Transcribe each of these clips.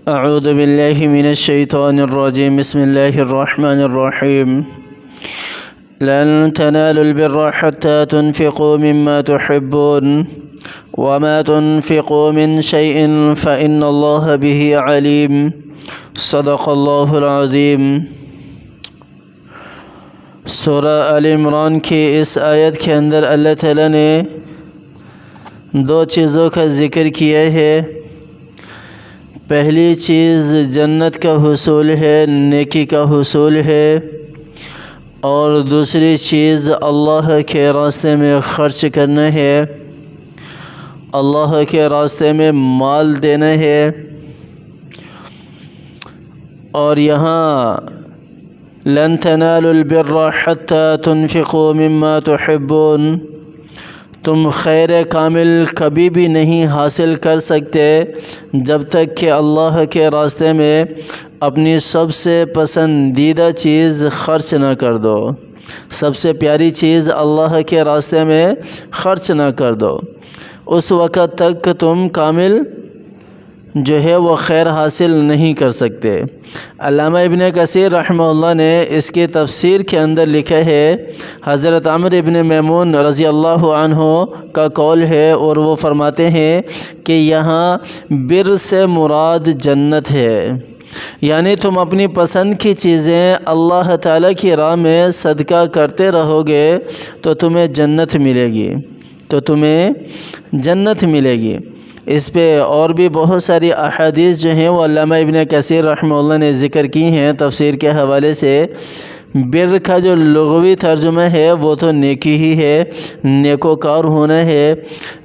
اعوذ باللہ من الشیطان الرجیم بسم اللہ الرحمن الرحیم لن تنالوا البر حتى تنفقوا مما تحبون وما تنفقوا من شيء فإن الله به عليم صدق اللہ العظیم۔ سورہ آل عمران کی اس آیت کے اندر اللہ تعالیٰ نے دو چیزوں کا ذکر کیا ہے۔ پہلی چیز جنت کا حصول ہے، نیکی کا حصول ہے، اور دوسری چیز اللہ کے راستے میں خرچ کرنا ہے، اللہ کے راستے میں مال دینا ہے۔ اور یہاں لن تنالوا البر حتى تنفقوا مما تحبون، تم خیر کامل کبھی بھی نہیں حاصل کر سکتے جب تک کہ اللہ کے راستے میں اپنی سب سے پسندیدہ چیز خرچ نہ کر دو، سب سے پیاری چیز اللہ کے راستے میں خرچ نہ کر دو۔ اس وقت تک تم کامل جو ہے وہ خیر حاصل نہیں کر سکتے۔ علامہ ابن کثیر رحمہ اللہ نے اس کی تفسیر کے اندر لکھا ہے، حضرت عمرو ابن میمون رضی اللہ عنہ کا قول ہے، اور وہ فرماتے ہیں کہ یہاں بر سے مراد جنت ہے، یعنی تم اپنی پسند کی چیزیں اللہ تعالیٰ کی راہ میں صدقہ کرتے رہو گے تو تمہیں جنت ملے گی۔ اس پہ اور بھی بہت ساری احادیث جو ہیں وہ علامہ ابن کثیر رحمہ اللہ نے ذکر کی ہیں تفسیر کے حوالے سے۔ بر کا جو لغوی ترجمہ ہے وہ تو نیکی ہی ہے، نیکوکار ہونا ہے،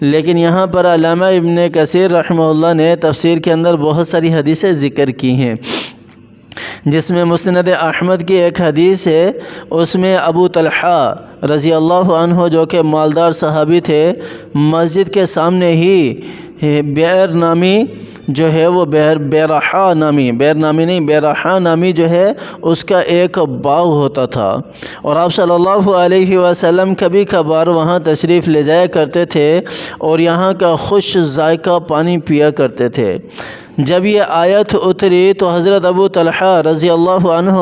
لیکن یہاں پر علامہ ابن کثیر رحمہ اللہ نے تفسیر کے اندر بہت ساری حدیثیں ذکر کی ہیں، جس میں مسند احمد کی ایک حدیث ہے، اس میں ابو طلحہ رضی اللہ عنہ جو کہ مالدار صحابی تھے، مسجد کے سامنے ہی بئر نامی جو ہے وہ بیرحا نامی جو ہے اس کا ایک باغ ہوتا تھا، اور آپ صلی اللہ علیہ وسلم کبھی کبھار وہاں تشریف لے جایا کرتے تھے اور یہاں کا خوش ذائقہ پانی پیا کرتے تھے۔ جب یہ آیت اتری تو حضرت ابو طلحہ رضی اللہ عنہ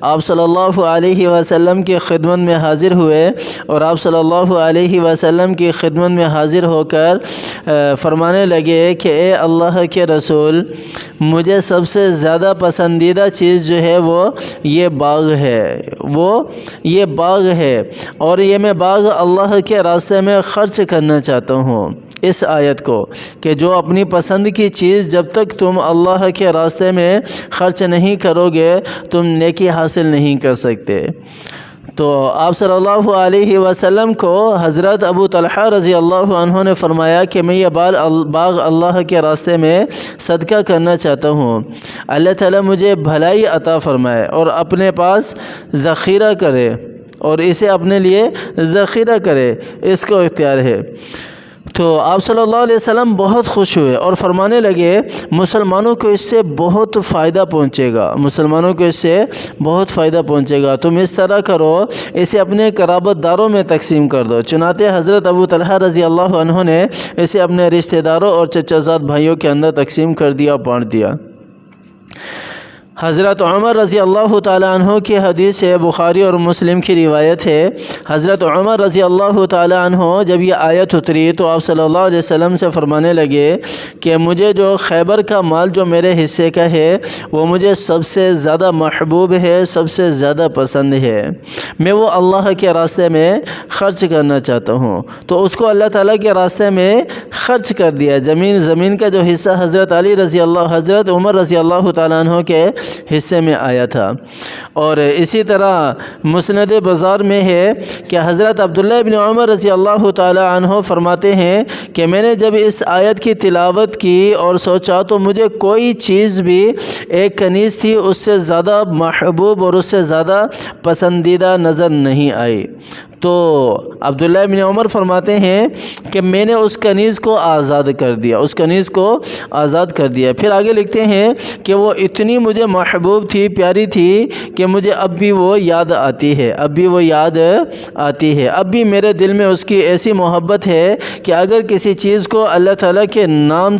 آپ صلی اللہ علیہ وسلم کی خدمت میں حاضر ہوئے، اور آپ صلی اللہ علیہ وسلم کی خدمت میں حاضر ہو کر فرمانے لگے کہ اے اللہ کے رسول، مجھے سب سے زیادہ پسندیدہ چیز جو ہے وہ یہ باغ ہے، اور یہ میں باغ اللہ کے راستے میں خرچ کرنا چاہتا ہوں۔ اس آیت کو کہ جو اپنی پسند کی چیز جب تک تم اللہ کے راستے میں خرچ نہیں کرو گے تم نیکی حاصل نہیں کر سکتے۔ تو آپ صلی اللہ علیہ وسلم کو حضرت ابو طلحہ رضی اللہ عنہ نے فرمایا کہ میں یہ باغ اللہ کے راستے میں صدقہ کرنا چاہتا ہوں، اللہ تعالیٰ مجھے بھلائی عطا فرمائے اور اپنے پاس ذخیرہ کرے، اور اسے اپنے لیے ذخیرہ کرے، اس کو اختیار ہے۔ تو آپ صلی اللہ علیہ وسلم بہت خوش ہوئے اور فرمانے لگے مسلمانوں کو اس سے بہت فائدہ پہنچے گا، تم اس طرح کرو، اسے اپنے قرابت داروں میں تقسیم کر دو۔ چنانچہ حضرت ابو طلحہ رضی اللہ عنہ نے اسے اپنے رشتہ داروں اور چچا زاد بھائیوں کے اندر تقسیم کر دیا، بانٹ دیا۔ حضرت عمر رضی اللہ تعالیٰ عنہ کی حدیث ہے، بخاری اور مسلم کی روایت ہے، حضرت عمر رضی اللہ تعالیٰ عنہ جب یہ آیت اتری تو آپ صلی اللہ علیہ وسلم سے فرمانے لگے کہ مجھے جو خیبر کا مال جو میرے حصے کا ہے وہ مجھے سب سے زیادہ محبوب ہے، سب سے زیادہ پسند ہے، میں وہ اللہ کے راستے میں خرچ کرنا چاہتا ہوں۔ تو اس کو اللہ تعالیٰ کے راستے میں خرچ کر دیا۔ زمین کا جو حصہ حضرت عمر رضی اللہ تعالیٰ عنہ کے حصے میں آیا تھا۔ اور اسی طرح مسند بازار میں ہے کہ حضرت عبداللہ ابن عمر رضی اللہ تعالی عنہ فرماتے ہیں کہ میں نے جب اس آیت کی تلاوت کی اور سوچا تو مجھے کوئی چیز بھی ایک کنیز تھی اس سے زیادہ محبوب اور اس سے زیادہ پسندیدہ نظر نہیں آئی۔ تو عبداللہ ابن عمر فرماتے ہیں کہ میں نے اس کنیز کو آزاد کر دیا، اس کنیز کو آزاد کر دیا۔ پھر آگے لکھتے ہیں کہ وہ اتنی مجھے محبوب تھی، پیاری تھی کہ مجھے اب بھی وہ یاد آتی ہے، اب بھی وہ یاد آتی ہے، اب بھی میرے دل میں اس کی ایسی محبت ہے کہ اگر کسی چیز کو اللہ تعالیٰ کے نام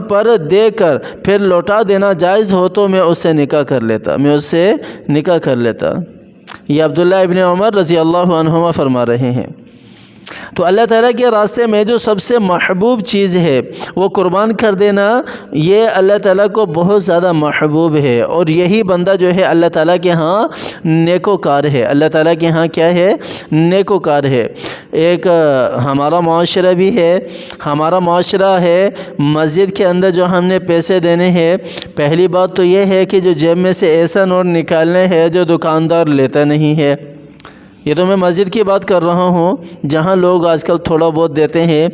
پر دے کر پھر لوٹا دینا جائز ہو تو میں اس سے نکاح کر لیتا، یہ عبداللہ ابن عمر رضی اللہ عنہما فرما رہے ہیں۔ تو اللہ تعالیٰ کے راستے میں جو سب سے محبوب چیز ہے وہ قربان کر دینا، یہ اللہ تعالیٰ کو بہت زیادہ محبوب ہے، اور یہی بندہ جو ہے اللہ تعالیٰ کے ہاں نیکوکار ہے، اللہ تعالیٰ کے ہاں کیا ہے؟ نیکوکار ہے۔ ایک ہمارا معاشرہ بھی ہے، ہمارا معاشرہ ہے مسجد کے اندر جو ہم نے پیسے دینے ہیں، پہلی بات تو یہ ہے کہ جو جیب میں سے ایسا نوٹ نکالنے ہیں جو دکاندار لیتا نہیں ہے۔ یہ تو میں مسجد کی بات کر رہا ہوں جہاں لوگ آج کل تھوڑا بہت دیتے ہیں،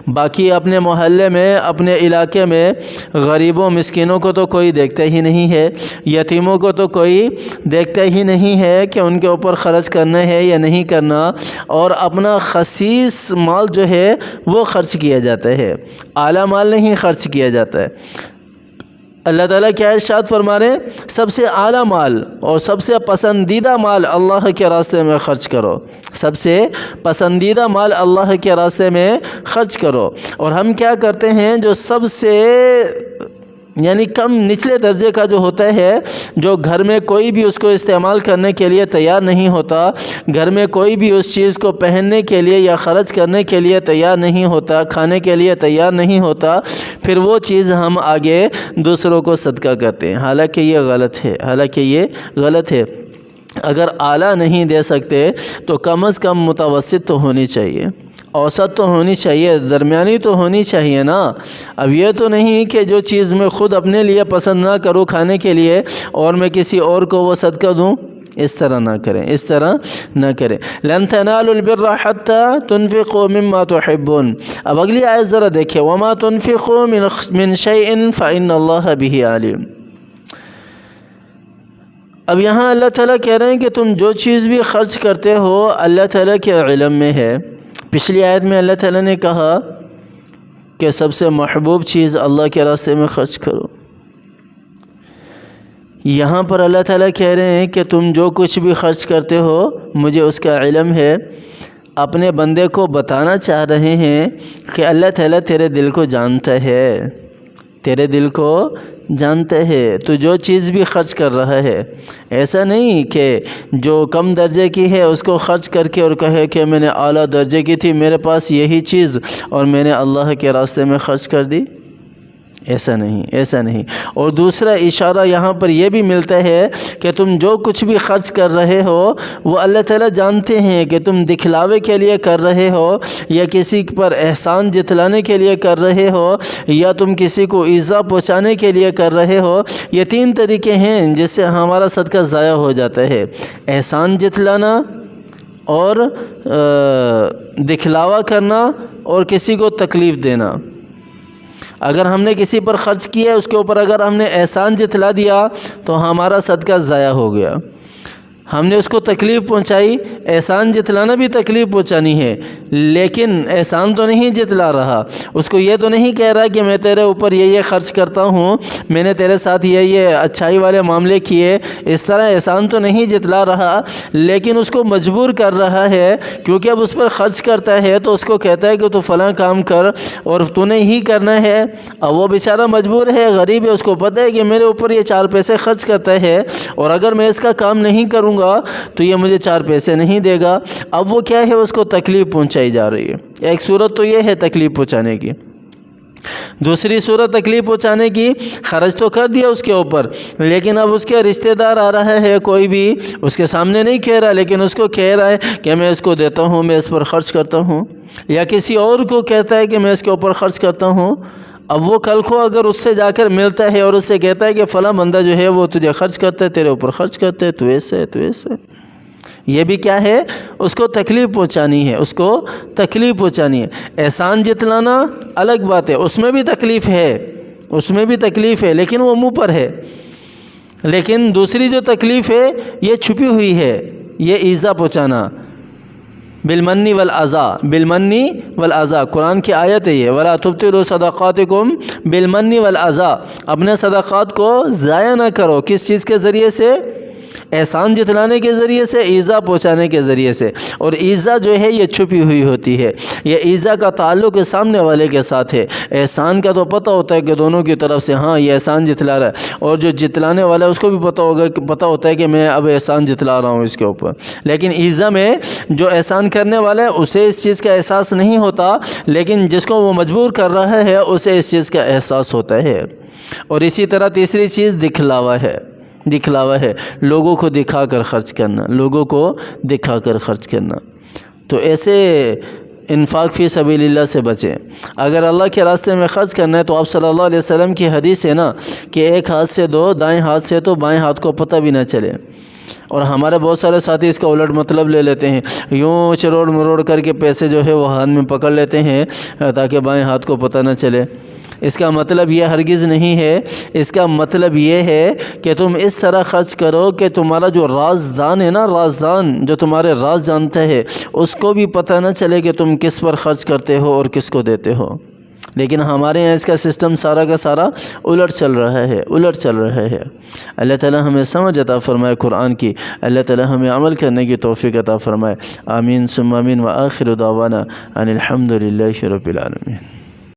باقی اپنے محلے میں، اپنے علاقے میں غریبوں مسکینوں کو تو کوئی دیکھتا ہی نہیں ہے، یتیموں کو تو کوئی دیکھتا ہی نہیں ہے کہ ان کے اوپر خرچ کرنا ہے یا نہیں کرنا، اور اپنا خصیص مال جو ہے وہ خرچ کیا جاتا ہے، اعلیٰ مال نہیں خرچ کیا جاتا ہے۔ اللہ تعالیٰ کیا ارشاد فرما رہے ہیں؟ سب سے اعلیٰ مال اور سب سے پسندیدہ مال اللہ کے راستے میں خرچ کرو، سب سے پسندیدہ مال اللہ کے راستے میں خرچ کرو۔ اور ہم کیا کرتے ہیں؟ جو سب سے یعنی کم نچلے درجے کا جو ہوتا ہے، جو گھر میں کوئی بھی اس کو استعمال کرنے کے لیے تیار نہیں ہوتا، گھر میں کوئی بھی اس چیز کو پہننے کے لیے یا خرچ کرنے کے لیے تیار نہیں ہوتا، کھانے کے لیے تیار نہیں ہوتا، پھر وہ چیز ہم آگے دوسروں کو صدقہ کرتے ہیں، حالانکہ یہ غلط ہے۔ اگر اعلیٰ نہیں دے سکتے تو کم از کم متوسط تو ہونی چاہیے، اوسط تو ہونی چاہیے، درمیانی تو ہونی چاہیے نا۔ اب یہ تو نہیں کہ جو چیز میں خود اپنے لیے پسند نہ کروں کھانے کے لیے اور میں کسی اور کو وہ صدقہ دوں، اس طرح نہ کریں۔ لن تنالوا البر حتى تنفقوا مما تحبون۔ اب اگلی آیت ذرا دیکھیں، وما تنفقوا من شيء فإن الله به عليم۔ اب یہاں اللہ تعالیٰ کہہ رہے ہیں کہ تم جو چیز بھی خرچ کرتے ہو اللہ تعالیٰ کے علم میں ہے۔ پچھلی آیت میں اللہ تعالیٰ نے کہا کہ سب سے محبوب چیز اللہ کے راستے میں خرچ کرو، یہاں پر اللہ تعالیٰ کہہ رہے ہیں کہ تم جو کچھ بھی خرچ کرتے ہو مجھے اس کا علم ہے۔ اپنے بندے کو بتانا چاہ رہے ہیں کہ اللہ تعالیٰ تیرے دل کو جانتا ہے، تو جو چیز بھی خرچ کر رہا ہے، ایسا نہیں کہ جو کم درجے کی ہے اس کو خرچ کر کے اور کہے کہ میں نے اعلیٰ درجے کی تھی، میرے پاس یہی چیز اور میں نے اللہ کے راستے میں خرچ کر دی، ایسا نہیں۔ اور دوسرا اشارہ یہاں پر یہ بھی ملتا ہے کہ تم جو کچھ بھی خرچ کر رہے ہو وہ اللہ تعالیٰ جانتے ہیں کہ تم دکھلاوے کے لیے کر رہے ہو یا کسی پر احسان جتلانے کے لیے کر رہے ہو یا تم کسی کو ایذا پہنچانے کے لیے کر رہے ہو۔ یہ 3 طریقے ہیں جس سے ہمارا صدقہ ضائع ہو جاتا ہے، احسان جتلانا اور دکھلاوا کرنا اور کسی کو تکلیف دینا۔ اگر ہم نے کسی پر خرچ کیا ہے اس کے اوپر اگر ہم نے احسان جتلا دیا تو ہمارا صدقہ ضائع ہو گیا، ہم نے اس کو تکلیف پہنچائی۔ احسان جتلانا بھی تکلیف پہنچانی ہے، لیکن احسان تو نہیں جتلا رہا، اس کو یہ تو نہیں کہہ رہا کہ میں تیرے اوپر یہ خرچ کرتا ہوں، میں نے تیرے ساتھ یہ اچھائی والے معاملے کیے، اس طرح احسان تو نہیں جتلا رہا، لیکن اس کو مجبور کر رہا ہے، کیونکہ اب اس پر خرچ کرتا ہے تو اس کو کہتا ہے کہ تو فلاں کام کر اور تو نے ہی کرنا ہے۔ اب وہ بیچارہ مجبور ہے، غریب ہے، اس کو پتہ ہے کہ میرے اوپر یہ 4 پیسے خرچ کرتا ہے اور اگر میں اس کا کام نہیں کروں گا تو یہ مجھے 4 پیسے نہیں دے گا۔ اب وہ کیا ہے، اس کو تکلیف پہنچائی جا رہی ہے۔ ایک صورت تو یہ ہے تکلیف پہنچانے کی، دوسری صورت تکلیف پہنچانے کی، خرچ تو کر دیا اس کے اوپر، لیکن اب اس کے رشتہ دار آ رہا ہے، کوئی بھی اس کے سامنے نہیں کہہ رہا لیکن اس کو کہہ رہا ہے کہ میں اس کو دیتا ہوں، میں اس پر خرچ کرتا ہوں، یا کسی اور کو کہتا ہے کہ میں اس کے اوپر خرچ کرتا ہوں۔ اب وہ کل کو اگر اس سے جا کر ملتا ہے اور اس سے کہتا ہے کہ فلاں بندہ جو ہے وہ تجھے خرچ کرتا ہے، تیرے اوپر خرچ کرتا ہے، تو ایسے یہ بھی کیا ہے، اس کو تکلیف پہنچانی ہے۔ احسان جتلانا الگ بات ہے، اس میں بھی تکلیف ہے لیکن وہ منہ پر ہے، لیکن دوسری جو تکلیف ہے یہ چھپی ہوئی ہے، یہ ایذا پہنچانا، بالمنی والعزا، بالمنی والعزا قرآن کی آیت ہے یہ، ولا تبطلوا صدقاتکم بالمنی والعزا، اپنے صدقات کو ضائع نہ کرو، کس چیز کے ذریعے سے؟ احسان جتلانے کے ذریعے سے، ایذا پہنچانے کے ذریعے سے۔ اور ایذا جو ہے یہ چھپی ہوئی ہوتی ہے، یہ ایذا کا تعلق سامنے والے کے ساتھ ہے، احسان کا تو پتہ ہوتا ہے کہ دونوں کی طرف سے ہاں یہ احسان جتلا رہا ہے، اور جو جتلانے والا ہے اس کو بھی پتہ ہوتا ہے کہ میں اب احسان جتلا رہا ہوں اس کے اوپر۔ لیکن ایذا میں جو احسان کرنے والا ہے اسے اس چیز کا احساس نہیں ہوتا، لیکن جس کو وہ مجبور کر رہا ہے اسے اس چیز کا احساس ہوتا ہے۔ اور اسی طرح تیسری چیز دکھلاوا ہے، دکھلاوا ہے، لوگوں کو دکھا کر خرچ کرنا، لوگوں کو دکھا کر خرچ کرنا۔ تو ایسے انفاق فی سبیل اللہ سے بچیں۔ اگر اللہ کے راستے میں خرچ کرنا ہے تو آپ صلی اللہ علیہ وسلم کی حدیث ہے نا کہ ایک ہاتھ سے دو، دائیں ہاتھ سے تو بائیں ہاتھ کو پتہ بھی نہ چلے۔ اور ہمارے بہت سارے ساتھی اس کا الٹ مطلب لے لیتے ہیں، یوں چروڑ مروڑ کر کے پیسے جو ہے وہ ہاتھ میں پکڑ لیتے ہیں تاکہ بائیں ہاتھ کو پتہ نہ چلے۔ اس کا مطلب یہ ہرگز نہیں ہے، اس کا مطلب یہ ہے کہ تم اس طرح خرچ کرو کہ تمہارا جو رازدان ہے نا، رازدان جو تمہارے راز جانتا ہے، اس کو بھی پتہ نہ چلے کہ تم کس پر خرچ کرتے ہو اور کس کو دیتے ہو۔ لیکن ہمارے یہاں اس کا سسٹم سارا کا سارا الٹ چل رہا ہے، الٹ چل رہا ہے۔ اللہ تعالی ہمیں سمجھ عطا فرمائے قرآن کی، اللہ تعالی ہمیں عمل کرنے کی توفیق عطا فرمائے۔ آمین ثم آمین، وآخر دعوانا ان الحمد للہ رب العالمین۔